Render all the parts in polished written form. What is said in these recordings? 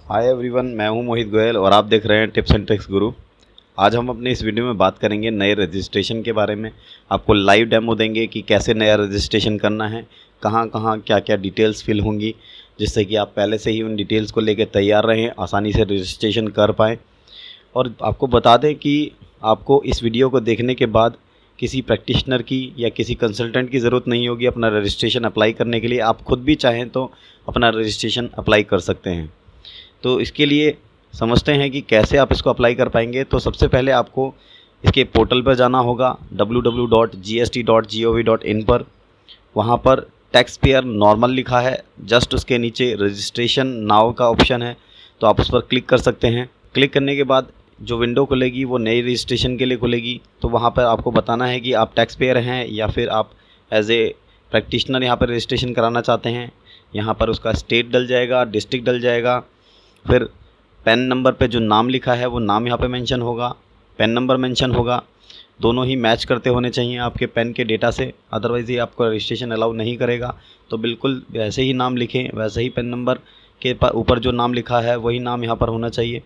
Hi everyone, मैं हूं मोहित गोयल और आप देख रहे हैं टिप्स एंड ट्रिक्स गुरु। आज हम अपने इस वीडियो में बात करेंगे नए रजिस्ट्रेशन के बारे में। आपको लाइव डेमो देंगे कि कैसे नया रजिस्ट्रेशन करना है, कहां कहां क्या क्या डिटेल्स फिल होंगी, जिससे कि आप पहले से ही उन डिटेल्स को लेकर तैयार रहें, आसानी से रजिस्ट्रेशन कर पाएँ। और आपको बता दें कि आपको इस वीडियो को देखने के बाद किसी प्रैक्टिशनर की या किसी कंसल्टेंट की ज़रूरत नहीं होगी अपना रजिस्ट्रेशन अप्लाई करने के लिए। आप खुद भी चाहें तो अपना रजिस्ट्रेशन अप्लाई कर सकते हैं। तो इसके लिए समझते हैं कि कैसे आप इसको अप्लाई कर पाएंगे। तो सबसे पहले आपको इसके पोर्टल पर जाना होगा www.gst.gov.in पर। वहाँ पर टैक्स पेयर नॉर्मल लिखा है, जस्ट उसके नीचे रजिस्ट्रेशन नाउ का ऑप्शन है, तो आप उस पर क्लिक कर सकते हैं। क्लिक करने के बाद जो विंडो खुलेगी वो नई रजिस्ट्रेशन के लिए खुलेगी। तो वहाँ पर आपको बताना है कि आप टैक्स पेयर हैं या फिर आप एज ए प्रैक्टिशनर यहाँ पर रजिस्ट्रेशन कराना चाहते हैं। यहाँ पर उसका स्टेट डल जाएगा, डिस्ट्रिक्ट डल जाएगा, फिर पैन नंबर पे जो नाम लिखा है वो नाम यहाँ पे मेंशन होगा, पैन नंबर मेंशन होगा। दोनों ही मैच करते होने चाहिए आपके पैन के डेटा से, अदरवाइज़ ये आपको रजिस्ट्रेशन अलाउ नहीं करेगा। तो बिल्कुल वैसे ही नाम लिखें, वैसे ही पैन नंबर के ऊपर जो नाम लिखा है वही नाम यहाँ पर होना चाहिए।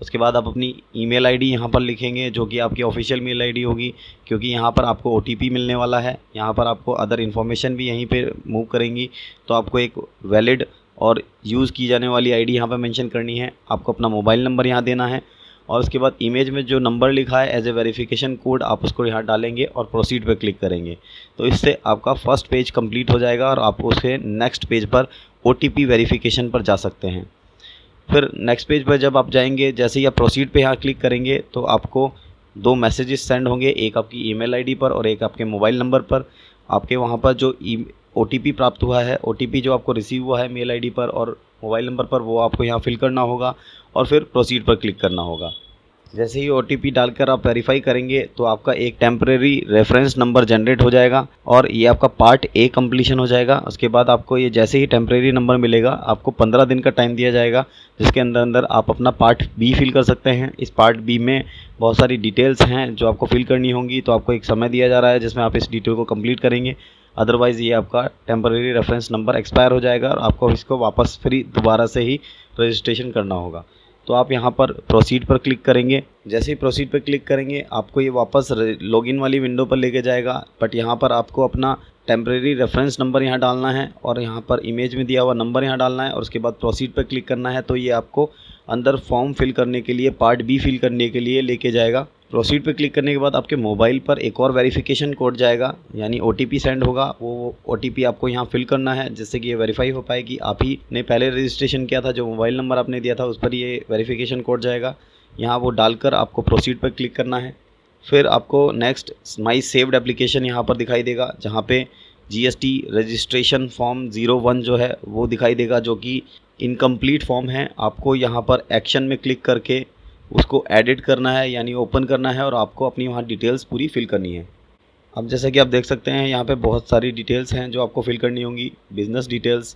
उसके बाद आप अपनी ईमेल आईडी यहाँ पर लिखेंगे, जो कि आपकी ऑफिशियल मेल आईडी होगी, क्योंकि यहाँ पर आपको ओटीपी मिलने वाला है। यहाँ पर आपको अदर इन्फॉर्मेशन भी यहीं पे मूव करेंगी, तो आपको एक वैलिड और यूज़ की जाने वाली आईडी यहाँ पर मेंशन करनी है। आपको अपना मोबाइल नंबर यहाँ देना है और उसके बाद इमेज में जो नंबर लिखा है एज ए वेरिफिकेशन कोड आप उसको यहाँ डालेंगे और प्रोसीड पर क्लिक करेंगे। तो इससे आपका फर्स्ट पेज कंप्लीट हो जाएगा और आप उसके नेक्स्ट पेज पर ओटीपी वेरिफिकेशन पर जा सकते हैं। फिर नेक्स्ट पेज पर जब आप जाएंगे, जैसे ही आप प्रोसीड पे यहाँ क्लिक करेंगे तो आपको दो मैसेजेस सेंड होंगे, एक आपकी ईमेल आईडी पर और एक आपके मोबाइल नंबर पर। आपके वहाँ पर जो ओटीपी प्राप्त हुआ है, ओटीपी जो आपको रिसीव हुआ है मेल आईडी पर और मोबाइल नंबर पर, वो आपको यहाँ फिल करना होगा और फिर प्रोसीड पर क्लिक करना होगा। जैसे ही ओटीपी डालकर आप वेरीफाई करेंगे तो आपका एक टेम्परेरी रेफरेंस नंबर जनरेट हो जाएगा और ये आपका पार्ट ए कंप्लीशन हो जाएगा। उसके बाद आपको ये जैसे ही टेम्परेरी नंबर मिलेगा, आपको 15 दिन का टाइम दिया जाएगा, जिसके अंदर आप अपना पार्ट बी फिल कर सकते हैं। इस पार्ट बी में बहुत सारी डिटेल्स हैं जो आपको फिल करनी होंगी, तो आपको एक समय दिया जा रहा है जिसमें आप इस डिटेल को कंप्लीट करेंगे। अदरवाइज़ ये आपका टेम्परेरी रेफरेंस नंबर एक्सपायर हो जाएगा और आपको इसको वापस फिर दोबारा से ही रजिस्ट्रेशन करना होगा। तो आप यहाँ पर प्रोसीड पर क्लिक करेंगे। जैसे ही प्रोसीड पर क्लिक करेंगे आपको ये वापस लॉगिन वाली विंडो पर लेके जाएगा, बट यहाँ पर आपको अपना टेम्परेरी रेफरेंस नंबर यहाँ डालना है और यहाँ पर इमेज में दिया हुआ नंबर यहाँ डालना है और उसके बाद प्रोसीड पर क्लिक करना है। तो ये आपको अंदर फॉर्म फिल करने के लिए, पार्ट बी फिल करने के लिए लेके जाएगा। प्रोसीड पे क्लिक करने के बाद आपके मोबाइल पर एक और वेरिफिकेशन कोड जाएगा, यानी ओटीपी सेंड होगा। वो ओटीपी आपको यहाँ फिल करना है, जिससे कि ये वेरीफाई हो पाए कि आप ही ने पहले रजिस्ट्रेशन किया था। जो मोबाइल नंबर आपने दिया था उस पर ये वेरिफिकेशन कोड जाएगा। यहाँ वो डालकर आपको प्रोसीड पर क्लिक करना है। फिर आपको नेक्स्ट माई सेव्ड एप्लीकेशन यहाँ पर दिखाई देगा, जहाँ पे जीएसटी रजिस्ट्रेशन फॉर्म 01 जो है वो दिखाई देगा, जो कि इनकम्प्लीट फॉर्म है। आपको यहाँ पर एक्शन में क्लिक करके उसको एडिट करना है, यानी ओपन करना है और आपको अपनी वहाँ डिटेल्स पूरी फिल करनी है। अब जैसा कि आप देख सकते हैं यहाँ पे बहुत सारी डिटेल्स हैं जो आपको फिल करनी होंगी। बिज़नेस डिटेल्स,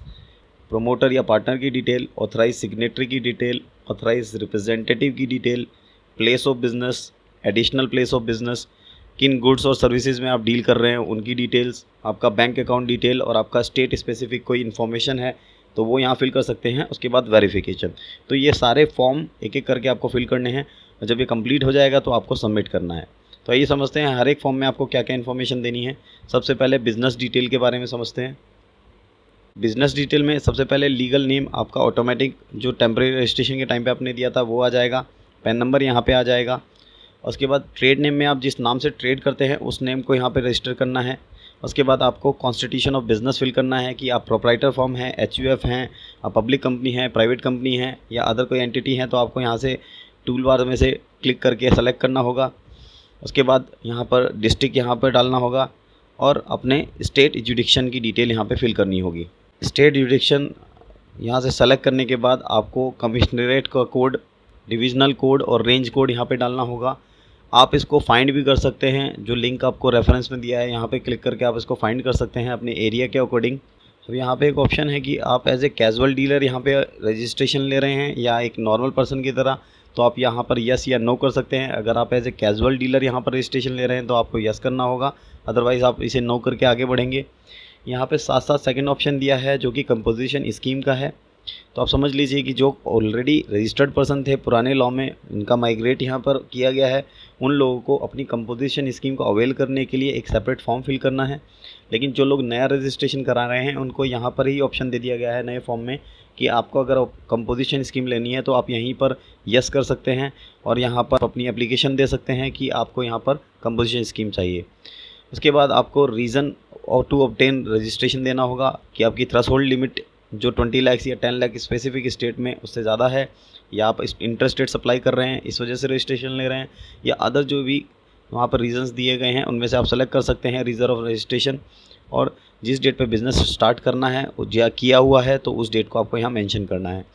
प्रमोटर या पार्टनर की डिटेल, ऑथराइज सिग्नेटरी की डिटेल, ऑथराइज रिप्रेजेंटेटिव की detail, place of business, additional place of business, किन गुड्स और सर्विसेज में आप डील कर रहे हैं उनकी डिटेल्स, आपका बैंक अकाउंट डिटेल और आपका स्टेट स्पेसिफिक कोई इन्फॉर्मेशन है तो वो यहाँ फिल कर सकते हैं। उसके बाद वेरिफिकेशन। तो ये सारे फॉर्म एक एक करके आपको फिल करने हैं और जब ये कंप्लीट हो जाएगा तो आपको सबमिट करना है। तो आइए समझते हैं हर एक फॉर्म में आपको क्या क्या इन्फॉर्मेशन देनी है। सबसे पहले बिज़नेस डिटेल के बारे में समझते हैं। बिज़नेस डिटेल में सबसे पहले लीगल नेम आपका ऑटोमेटिक जो टेम्परेरी रजिस्ट्रेशन के टाइम पे आपने दिया था वो आ जाएगा। पैन नंबर यहाँ पे आ जाएगा। उसके बाद ट्रेड नेम में आप जिस नाम से ट्रेड करते हैं उस नेम को यहाँ पे रजिस्टर करना है। उसके बाद आपको कॉन्स्टिट्यूशन ऑफ बिज़नेस फिल करना है कि आप प्रोप्राइटर फर्म हैं, एचयूएफ हैं, आप पब्लिक कंपनी हैं, प्राइवेट कंपनी हैं या अदर कोई एंटिटी है। तो आपको यहाँ से टूल बार में से क्लिक करके सेलेक्ट करना होगा। उसके बाद यहाँ पर डिस्ट्रिक्ट यहाँ पर डालना होगा और अपने स्टेट जुडिक्शन की डिटेल यहाँ पे फिल करनी होगी। स्टेट जुडिक्शन यहाँ से सेलेक्ट करने के बाद आपको कमिश्नरेट का कोड, डिविजनल कोड और रेंज कोड यहाँ पे डालना होगा। आप इसको फाइंड भी कर सकते हैं, जो लिंक आपको रेफरेंस में दिया है यहाँ पे क्लिक करके आप इसको फाइंड कर सकते हैं अपने एरिया के अकॉर्डिंग। अब यहाँ पे एक ऑप्शन है कि आप एज ए कैजुअल डीलर यहाँ पे रजिस्ट्रेशन ले रहे हैं या एक नॉर्मल पर्सन की तरह, तो आप यहाँ पर यस या नो कर सकते हैं। अगर आप एज ए कैजुअल डीलर यहाँ पर रजिस्ट्रेशन ले रहे हैं तो आपको यस करना होगा, अदरवाइज़ आप इसे नो करके आगे बढ़ेंगे। यहाँ पे साथ साथ सेकंड ऑप्शन दिया है जो कि कंपोजिशन स्कीम का है। तो आप समझ लीजिए कि जो ऑलरेडी रजिस्टर्ड पर्सन थे पुराने लॉ में, इनका माइग्रेट यहाँ पर किया गया है, उन लोगों को अपनी कंपोजिशन स्कीम को अवेल करने के लिए एक सेपरेट फॉर्म फिल करना है। लेकिन जो लोग नया रजिस्ट्रेशन करा रहे हैं उनको यहाँ पर ही ऑप्शन दे दिया गया है नए फॉर्म में कि आपको अगर कंपोजिशन स्कीम लेनी है तो आप यहीं पर यस कर सकते हैं और यहाँ पर अपनी एप्लीकेशन दे सकते हैं कि आपको यहाँ पर कंपोजिशन स्कीम चाहिए। उसके बाद आपको रीज़न और टू ऑब्टेन रजिस्ट्रेशन देना होगा कि आपकी थ्रेशोल्ड लिमिट जो 20 लाख या 10 लाख स्पेसिफिक स्टेट में उससे ज़्यादा है, या आप इंटर स्टेट सप्लाई कर रहे हैं इस वजह से रजिस्ट्रेशन ले रहे हैं, या अदर जो भी वहाँ पर रीजंस दिए गए हैं उनमें से आप सेलेक्ट कर सकते हैं रीज़न ऑफ रजिस्ट्रेशन। और जिस डेट पे बिज़नेस स्टार्ट करना है या किया हुआ है तो उस डेट को आपको यहाँ मेंशन करना है।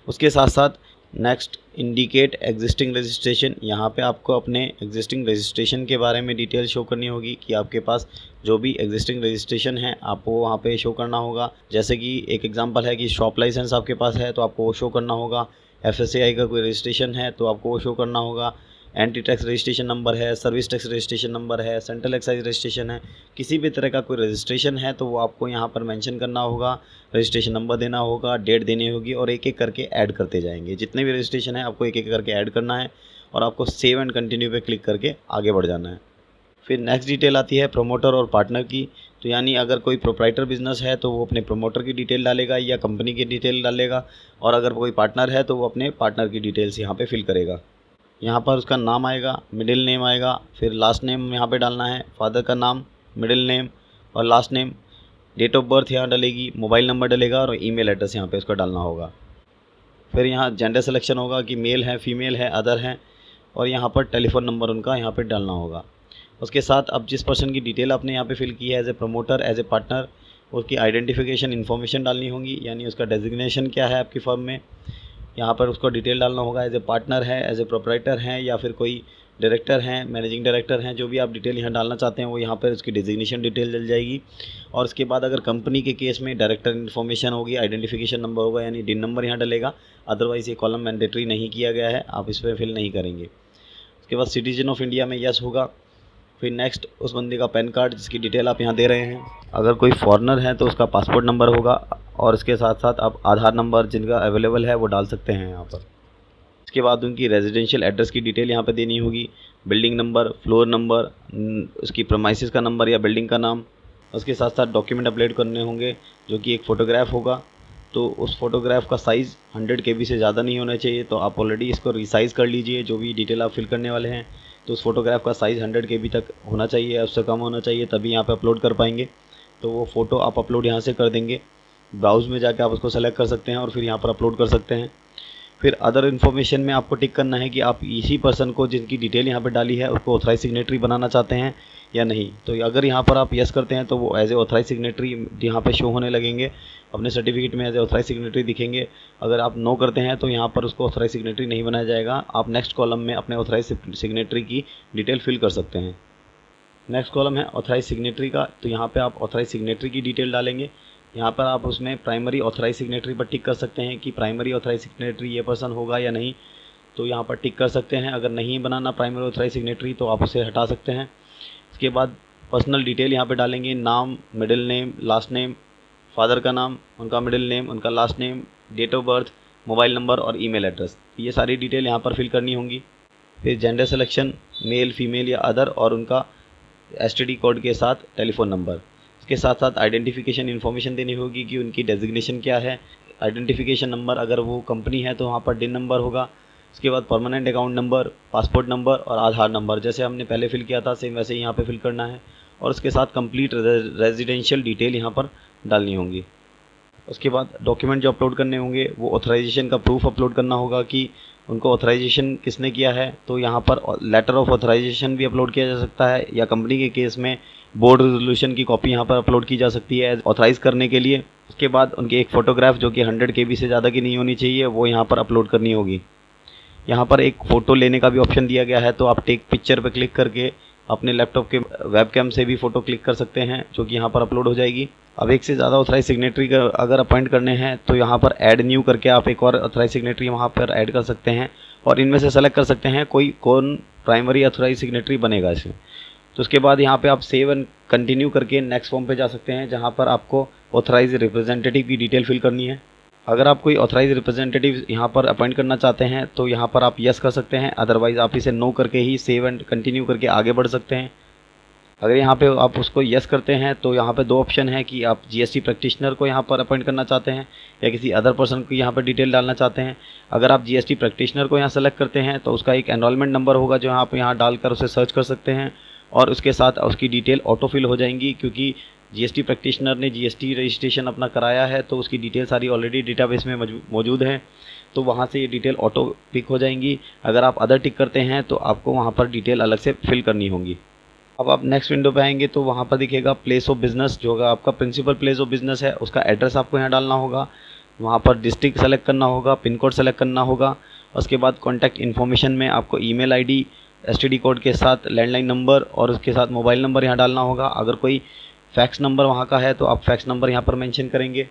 उसके साथ साथ नेक्स्ट इंडिकेट एग्जिस्टिंग रजिस्ट्रेशन, यहाँ पे आपको अपने एग्जिस्टिंग रजिस्ट्रेशन के बारे में डिटेल शो करनी होगी कि आपके पास जो भी एग्जिस्टिंग रजिस्ट्रेशन है आपको वहाँ पे शो करना होगा। जैसे कि एक एग्जांपल है कि शॉप लाइसेंस आपके पास है तो आपको वो शो करना होगा, FSAI का कोई रजिस्ट्रेशन है तो आपको वो शो करना होगा, एंटी टैक्स रजिस्ट्रेशन नंबर है, सर्विस टैक्स रजिस्ट्रेशन नंबर है, सेंट्रल एक्साइज रजिस्ट्रेशन है, किसी भी तरह का कोई रजिस्ट्रेशन है तो वो आपको यहाँ पर मेंशन करना होगा, रजिस्ट्रेशन नंबर देना होगा, डेट देनी होगी और एक एक करके ऐड करते जाएंगे। जितने भी रजिस्ट्रेशन है आपको एक एक करके ऐड करना है और आपको सेव एंड कंटिन्यू पे क्लिक करके आगे बढ़ जाना है। फिर नेक्स्ट डिटेल आती है प्रमोटर और पार्टनर की। तो यानी अगर कोई प्रोप्राइटर बिजनेस है तो वो अपने प्रमोटर की डिटेल डालेगा या कंपनी की डिटेल डालेगा, और अगर कोई पार्टनर है तो वो अपने पार्टनर की डिटेल्स यहाँ पे फिल करेगा। यहाँ पर उसका नाम आएगा, मिडिल नेम आएगा, फिर लास्ट नेम यहाँ पे डालना है, फादर का नाम, मिडिल नेम और last name, date of birth यहाँ डलेगी, मोबाइल नंबर डलेगा और ईमेल एड्रेस यहाँ पे उसका डालना होगा। फिर यहाँ जेंडर सिलेक्शन होगा कि मेल है, फीमेल है, अदर है, और यहाँ पर टेलीफोन नंबर उनका यहाँ पे डालना होगा। उसके साथ अब जिस पर्सन की डिटेल आपने यहाँ पे फिल की है as a promoter, as a partner, उसकी आइडेंटिफिकेशन इन्फॉर्मेशन डालनी होगी, यानी उसका डेजिग्नेशन क्या है आपकी फर्म में, यहाँ पर उसको डिटेल डालना होगा। एज ए पार्टनर है, एज ए प्रोप्राइटर हैं, या फिर कोई डायरेक्टर हैं, मैनेजिंग डायरेक्टर हैं, जो भी आप डिटेल यहाँ डालना चाहते हैं वो यहाँ पर उसकी डेजिग्नेशन डिटेल डल जाएगी। और उसके बाद अगर कंपनी के केस में डायरेक्टर इन्फॉर्मेशन होगी, आइडेंटिफिकेशन नंबर होगा, यानी डिन नंबर यहाँ डलेगा। अदरवाइज़ ये कॉलम मैंडेटरी नहीं किया गया है, आप इस पर फिल नहीं करेंगे। उसके बाद सिटीजन ऑफ इंडिया में यस होगा। फिर नेक्स्ट उस बंदे का पैन कार्ड जिसकी डिटेल आप यहाँ दे रहे हैं। अगर कोई फॉरेनर है तो उसका पासपोर्ट नंबर होगा, और इसके साथ साथ आप आधार नंबर जिनका अवेलेबल है वो डाल सकते हैं यहाँ पर। इसके बाद उनकी रेजिडेंशियल एड्रेस की डिटेल यहाँ पे देनी होगी, बिल्डिंग नंबर, फ्लोर नंबर, उसकी प्रेमाइसिस का नंबर या बिल्डिंग का नाम। उसके साथ साथ डॉक्यूमेंट अपलोड करने होंगे जो कि एक फ़ोटोग्राफ होगा। तो उस फोटोग्राफ का साइज़ 100 KB से ज़्यादा नहीं होना चाहिए, तो आप ऑलरेडी इसको रिसाइज़ कर लीजिए जो भी डिटेल आप फिल करने वाले हैं। तो उस फोटोग्राफ का साइज़ 100 KB तक होना चाहिए, उससे कम होना चाहिए, तभी यहाँ पे अपलोड कर पाएंगे। तो वो फ़ोटो आप अपलोड यहाँ से कर देंगे, ब्राउज़ में जाके आप उसको सेलेक्ट कर सकते हैं और फिर यहाँ पर अपलोड कर सकते हैं। फिर अदर इन्फॉर्मेशन में आपको टिक करना है कि आप इसी पर्सन को जिनकी डिटेल यहाँ पर डाली है उसको ऑथराइज सिग्नेटरी बनाना चाहते हैं या नहीं। तो अगर यहाँ पर आप यस करते हैं तो वो एज ए ऑथराइज सिग्नेटरी यहाँ पे शो होने लगेंगे, अपने सर्टिफिकेट में एज ए ऑथराइज सिग्नेटरी दिखेंगे। अगर आप नो करते हैं तो यहाँ पर उसको ऑथराइज सिग्नेटरी नहीं बनाया जाएगा। आप नेक्स्ट कॉलम में अपने ऑथराइज सिग्नेटरी की डिटेल फिल कर सकते हैं। नेक्स्ट कॉलम है ऑथराइज सिग्नेटरी का, तो यहाँ पर आप ऑथराइज सिग्नेटरी की डिटेल डालेंगे। यहाँ पर आप उसमें प्राइमरी ऑथराइज सिग्नेटरी पर टिक कर सकते हैं कि प्राइमरी ऑथराइज सिग्नेटरी ये पर्सन होगा या नहीं, तो यहाँ पर टिक कर सकते हैं। अगर नहीं बनाना प्राइमरी ऑथराइज सिग्नेटरी तो आप उसे हटा सकते हैं। इसके बाद पर्सनल डिटेल यहाँ पे डालेंगे, नाम, middle name, last name, father का नाम, उनका मिडिल नेम, उनका last name, date of birth, mobile number और ईमेल एड्रेस, ये सारी डिटेल यहाँ पर फिल करनी होंगी। फिर जेंडर सिलेक्शन, मेल, फीमेल या अदर, और उनका STD कोड के साथ टेलीफोन नंबर। इसके साथ साथ आइडेंटिफिकेशन इन्फॉर्मेशन देनी होगी कि उनकी डेजिग्नेशन क्या है। आइडेंटिफिकेशन नंबर अगर वो कंपनी है तो वहाँ पर DIN नंबर होगा। उसके बाद permanent account number, passport number और आधार नंबर, जैसे हमने पहले फिल किया था सेम वैसे ही यहाँ पे फिल करना है। और उसके साथ कंप्लीट रेजिडेंशियल डिटेल यहाँ पर डालनी होंगी। उसके बाद डॉक्यूमेंट जो अपलोड करने होंगे वो ऑथराइजेशन का प्रूफ अपलोड करना होगा कि उनको ऑथराइजेशन किसने किया है। तो यहाँ पर लेटर ऑफ ऑथराइजेशन भी अपलोड किया जा सकता है, या कंपनी के केस में बोर्ड रेजोल्यूशन की कॉपी यहाँ पर अपलोड की जा सकती है ऑथराइज़ करने के लिए। उसके बाद उनकी एक फ़ोटोग्राफ जो कि 100 KB से ज़्यादा की नहीं होनी चाहिए वो यहाँ पर अपलोड करनी होगी। यहाँ पर एक फ़ोटो लेने का भी ऑप्शन दिया गया है, तो आप टेक पिक्चर पर क्लिक करके अपने लैपटॉप के वेबकैम से भी फ़ोटो क्लिक कर सकते हैं, जो कि यहाँ पर अपलोड हो जाएगी। अब एक से ज़्यादा ऑथराइज सिग्नेटरी का अगर अपॉइंट करने हैं तो यहाँ पर ऐड न्यू करके आप एक और ऑथराइज सिग्नेटरी वहाँ पर ऐड कर सकते हैं, और इनमें से सेलेक्ट कर सकते हैं कौन प्राइमरी ऑथराइज सिग्नेटरी बनेगा इसमें। तो उसके बाद यहाँ पे आप सेव एंड कंटिन्यू करके नेक्स्ट फॉर्म पे जा सकते हैं, जहाँ पर आपको ऑथराइज रिप्रेजेंटेटिव की डिटेल फिल करनी है। अगर आप कोई ऑथराइज रिप्रेजेंटेटिव यहाँ पर अपॉइंट करना चाहते हैं तो यहाँ पर आप यस कर सकते हैं, अदरवाइज़ आप इसे नो करके ही सेव एंड कंटिन्यू करके आगे बढ़ सकते हैं। अगर यहाँ पे आप उसको यस करते हैं तो यहाँ पे दो ऑप्शन है कि आप जीएसटी प्रैक्टिशनर को यहाँ पर अपॉइंट करना चाहते हैं या किसी अदर पर्सन को यहाँ पर डिटेल डालना चाहते हैं। अगर आप जीएसटी प्रैक्टिशनर को यहाँ सेलेक्ट करते हैं तो उसका एक एनरोलमेंट नंबर होगा जो आप यहाँ डालकर उसे सर्च कर सकते हैं और उसके साथ उसकी डिटेल ऑटो फिल हो जाएंगी, क्योंकि जीएसटी प्रैक्टिशनर ने जीएसटी रजिस्ट्रेशन अपना कराया है तो उसकी डिटेल सारी ऑलरेडी डेटाबेस में मौजूद हैं, तो वहाँ से ये डिटेल ऑटो पिक हो जाएंगी। अगर आप अदर टिक करते हैं तो आपको वहाँ पर डिटेल अलग से फिल करनी होगी। अब आप नेक्स्ट विंडो पे आएंगे तो वहाँ पर दिखेगा प्लेस ऑफ बिज़नेस, जो होगा आपका प्रिंसिपल प्लेस ऑफ बिज़नेस है, उसका एड्रेस आपको यहाँ डालना होगा। वहाँ पर डिस्ट्रिक्ट सेलेक्ट करना होगा, पिन कोड सेलेक्ट करना होगा। उसके बाद कॉन्टैक्ट इन्फॉर्मेशन में आपको ईमेल आईडी, एसटीडी कोड के साथ लैंडलाइन नंबर और उसके साथ मोबाइल नंबर यहाँ डालना होगा। अगर कोई फैक्स नंबर वहाँ का है तो आप फैक्स नंबर यहाँ पर मेंशन करेंगे।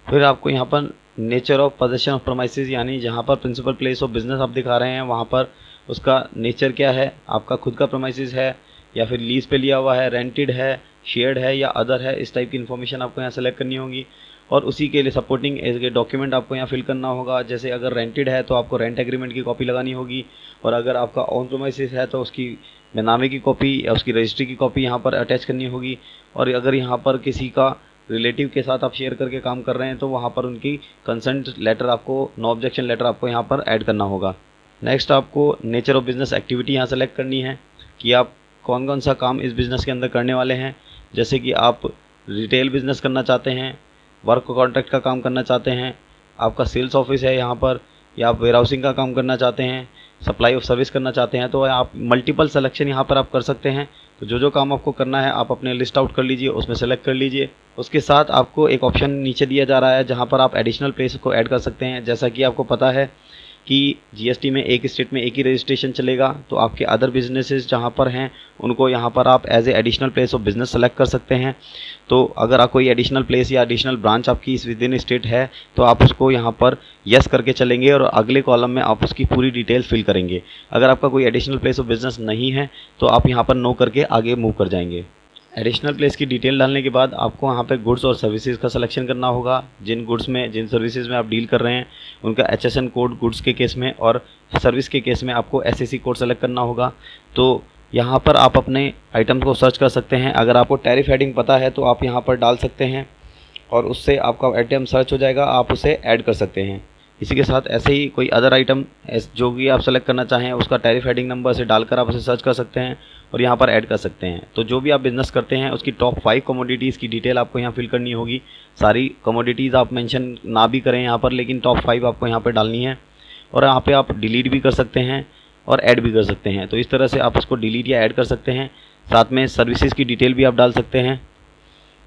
फिर आपको यहाँ पर nature of possession of premises, यानी जहाँ पर प्रिंसिपल प्लेस ऑफ बिज़नेस आप दिखा रहे हैं वहाँ पर उसका नेचर क्या है, आपका खुद का प्रीमाइसेस है या फिर लीज पे लिया हुआ है, रेंटेड है, शेयर्ड है या अदर है, इस टाइप की इन्फॉर्मेशन आपको यहाँ सेलेक्ट करनी होगी। और उसी के लिए सपोर्टिंग एज डॉक्यूमेंट आपको यहाँ फिल करना होगा। जैसे अगर रेंटेड है तो आपको रेंट एग्रीमेंट की कॉपी लगानी होगी, और अगर आपका ऑन प्रीमाइसेस है तो उसकी बेनामी की कॉपी या उसकी रजिस्ट्री की कॉपी यहाँ पर अटैच करनी होगी। और अगर यहाँ पर किसी का रिलेटिव के साथ आप शेयर करके काम कर रहे हैं तो वहाँ पर उनकी कंसेंट लेटर आपको, नो ऑब्जेक्शन लेटर आपको यहाँ पर ऐड करना होगा। नेक्स्ट आपको नेचर ऑफ बिज़नेस एक्टिविटी यहाँ सेलेक्ट करनी है कि आप कौन कौन सा काम इस बिज़नेस के अंदर करने वाले हैं। जैसे कि आप रिटेल बिज़नेस करना चाहते हैं, वर्क कॉन्ट्रैक्ट का काम करना चाहते हैं, आपका सेल्स ऑफिस है यहाँ पर, या आप वेयर हाउसिंग का काम करना चाहते हैं, सप्लाई ऑफ सर्विस करना चाहते हैं, तो आप मल्टीपल सिलेक्शन यहाँ पर आप कर सकते हैं। तो जो काम आपको करना है आप अपने लिस्ट आउट कर लीजिए, उसमें सेलेक्ट कर लीजिए। उसके साथ आपको एक ऑप्शन नीचे दिया जा रहा है जहाँ पर आप एडिशनल प्लेस को ऐड कर सकते हैं। जैसा कि आपको पता है कि जीएसटी में एक स्टेट में एक ही रजिस्ट्रेशन चलेगा, तो आपके अदर बिजनेसेस जहाँ पर हैं उनको यहाँ पर आप as a additional place of business select कर सकते हैं। तो अगर आप कोई एडिशनल प्लेस या एडिशनल ब्रांच आपकी इस विद इन स्टेट है तो आप उसको यहाँ पर यस करके चलेंगे और अगले कॉलम में आप उसकी पूरी डिटेल फिल करेंगे। अगर आपका कोई एडिशनल प्लेस ऑफ बिज़नेस नहीं है तो आप यहाँ पर नो करके आगे मूव कर जाएंगे। एडिशनल प्लेस की डिटेल डालने के बाद आपको वहाँ पे गुड्स और सर्विसेज का सिलेक्शन करना होगा। जिन गुड्स में, जिन सर्विसेज में आप डील कर रहे हैं उनका HSN कोड गुड्स के केस में, और सर्विस के केस में आपको SAC कोड सेलेक्ट करना होगा। तो यहाँ पर आप अपने आइटम्स को सर्च कर सकते हैं। अगर आपको टैरिफ हेडिंग पता है तो आप यहाँ पर डाल सकते हैं और उससे आपका आइटम सर्च हो जाएगा, आप उसे ऐड कर सकते हैं। इसी के साथ ऐसे ही कोई अदर आइटम जो भी आप सेलेक्ट करना चाहें उसका टैरिफ हेडिंग नंबर से डालकर आप उसे सर्च कर सकते हैं और यहाँ पर ऐड कर सकते हैं। तो जो भी आप बिज़नेस करते हैं उसकी टॉप 5 कमोडिटीज़ की डिटेल आपको यहाँ फिल करनी होगी। सारी कमोडिटीज़ आप मेंशन ना भी करें यहाँ पर, लेकिन टॉप 5 आपको यहाँ पर डालनी है। और यहाँ पे आप डिलीट भी कर सकते हैं और ऐड भी कर सकते हैं। तो इस तरह से आप उसको डिलीट या ऐड कर सकते हैं। साथ में सर्विसेज की डिटेल भी आप डाल सकते हैं।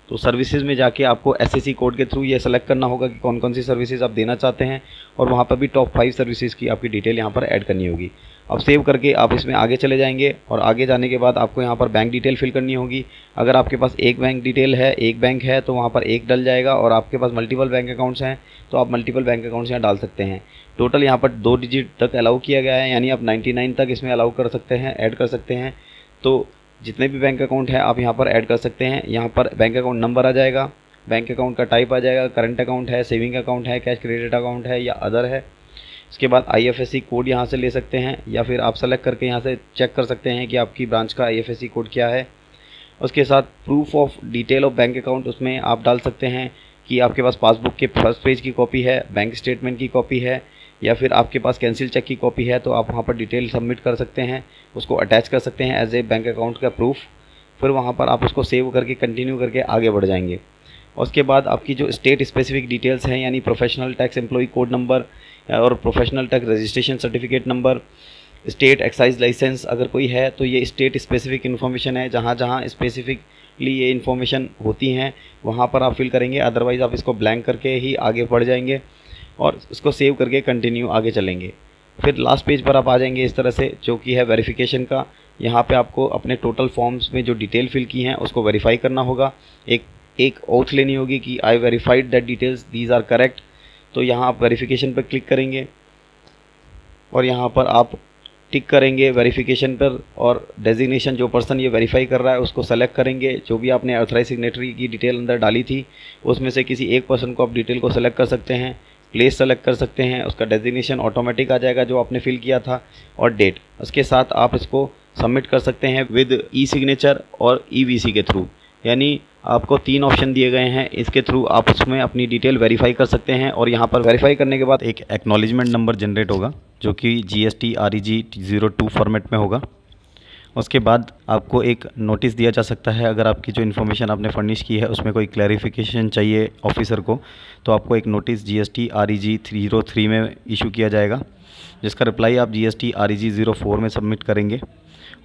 तो सर्विसेज में जाके आपको SAC कोड के थ्रू ये सेलेक्ट करना होगा कि कौन कौन सी सर्विसेज आप देना चाहते हैं, और वहाँ पर भी टॉप 5 सर्विसेज की आपकी डिटेल यहाँ पर ऐड करनी होगी। अब सेव करके आप इसमें आगे चले जाएंगे और आगे जाने के बाद आपको यहाँ पर बैंक डिटेल फिल करनी होगी। अगर आपके पास एक बैंक डिटेल है, एक बैंक है तो वहाँ पर एक डल जाएगा, और आपके पास मल्टीपल बैंक अकाउंट्स हैं तो आप मल्टीपल बैंक अकाउंट्स यहाँ डाल सकते हैं। टोटल यहाँ पर 2 डिजिट तक अलाउ किया गया है, यानी आप 99 तक इसमें अलाउ कर सकते हैं, ऐड कर सकते हैं। तो जितने भी बैंक अकाउंट है आप यहाँ पर ऐड कर सकते हैं। यहाँ पर बैंक अकाउंट नंबर आ जाएगा, बैंक अकाउंट का टाइप आ जाएगा, करंट अकाउंट है, सेविंग अकाउंट है, कैश क्रेडिट अकाउंट है या अदर है। इसके बाद IFSC कोड यहाँ से ले सकते हैं, या फिर आप सेलेक्ट करके यहाँ से चेक कर सकते हैं कि आपकी ब्रांच का IFSC कोड क्या है। उसके साथ proof of detail of bank account, उसमें आप डाल सकते हैं कि आपके पास पासबुक के फर्स्ट पेज की कॉपी है, बैंक स्टेटमेंट की कॉपी है, या फिर आपके पास कैंसिल चेक की कॉपी है, तो आप वहाँ पर डिटेल सबमिट कर सकते हैं, उसको अटैच कर सकते हैं एज ए बैंक अकाउंट का प्रूफ। फिर वहाँ पर आप उसको सेव करके कंटिन्यू करके आगे बढ़ जाएंगे। उसके बाद आपकी जो स्टेट स्पेसिफिक डिटेल्स हैं, यानी professional tax employ code number और professional tax registration certificate number, state excise licence अगर कोई है तो ये स्टेट स्पेसिफिक इन्फॉर्मेशन है। जहाँ जहाँ स्पेसिफिकली ये इन्फॉर्मेशन होती हैं वहाँ पर आप फिल करेंगे, अदरवाइज़ आप इसको ब्लैंक करके ही आगे बढ़ जाएंगे और इसको सेव करके कंटिन्यू आगे चलेंगे। फिर लास्ट पेज पर आप आ जाएंगे इस तरह से, जो कि है वेरिफिकेशन का। यहाँ पे आपको अपने टोटल फॉर्म्स में जो डिटेल फिल की हैं उसको वेरीफाई करना होगा। एक ओथ लेनी होगी कि I verified that details these are correct. तो यहाँ आप वेरिफिकेशन पर क्लिक करेंगे और यहाँ पर आप टिक करेंगे वेरिफिकेशन पर और डेजिग्नेशन जो पर्सन ये वेरीफाई कर रहा है उसको सेलेक्ट करेंगे। जो भी आपने ऑथराइज सिग्नेटरी की डिटेल अंदर डाली थी उसमें से किसी एक पर्सन को आप डिटेल को सेलेक्ट कर सकते हैं, प्लेस सेलेक्ट कर सकते हैं, उसका डेजिग्नेशन ऑटोमेटिक आ जाएगा जो आपने फिल किया था और डेट। उसके साथ आप इसको सबमिट कर सकते हैं विद ई सिग्नेचर और ईवीसी के थ्रू। यानी आपको 3 ऑप्शन दिए गए हैं, इसके थ्रू आप उसमें अपनी डिटेल वेरीफाई कर सकते हैं और यहाँ पर वेरीफाई करने के बाद एक एक्नॉलेजमेंट नंबर जनरेट होगा जो कि GST REG 02 फॉर्मेट में होगा। उसके बाद आपको एक नोटिस दिया जा सकता है अगर आपकी जो इन्फॉर्मेशन आपने फर्निश की है उसमें कोई क्लैरिफिकेशन चाहिए ऑफिसर को, तो आपको एक नोटिस GST REG 03 में इशू किया जाएगा जिसका रिप्लाई आप GST REG 04 में सबमिट करेंगे।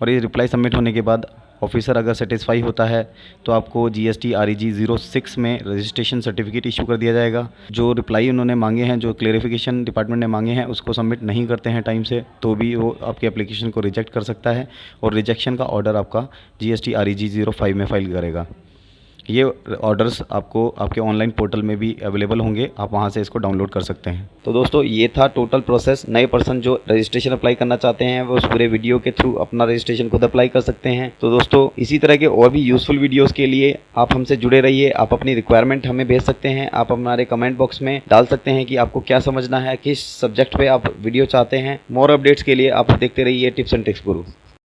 और ये रिप्लाई सबमिट होने के बाद ऑफिसर अगर सेटिस्फाई होता है तो आपको GST REG 06 में रजिस्ट्रेशन सर्टिफिकेट इशू कर दिया जाएगा। जो रिप्लाई उन्होंने मांगे हैं, जो क्लेरिफिकेशन डिपार्टमेंट ने मांगे हैं, उसको सबमिट नहीं करते हैं टाइम से तो भी वो आपके एप्लीकेशन को रिजेक्ट कर सकता है और रिजेक्शन का ऑर्डर आपका GST REG 05 में फाइल करेगा। ये ऑर्डर्स आपको आपके ऑनलाइन पोर्टल में भी अवेलेबल होंगे, आप वहाँ से इसको डाउनलोड कर सकते हैं। तो दोस्तों ये था टोटल प्रोसेस। नए पर्सन जो रजिस्ट्रेशन अप्लाई करना चाहते हैं वो उस पूरे वीडियो के थ्रू अपना रजिस्ट्रेशन खुद अप्लाई कर सकते हैं। तो दोस्तों इसी तरह के और भी यूज़फुल वीडियोस के लिए आप हमसे जुड़े रहिए। आप अपनी रिक्वायरमेंट हमें भेज सकते हैं, आप हमारे कमेंट बॉक्स में डाल सकते हैं कि आपको क्या समझना है, किस सब्जेक्ट पर आप वीडियो चाहते हैं। मोर अपडेट्स के लिए आप देखते रहिए टिप्स एंड ट्रिक्स गुरु।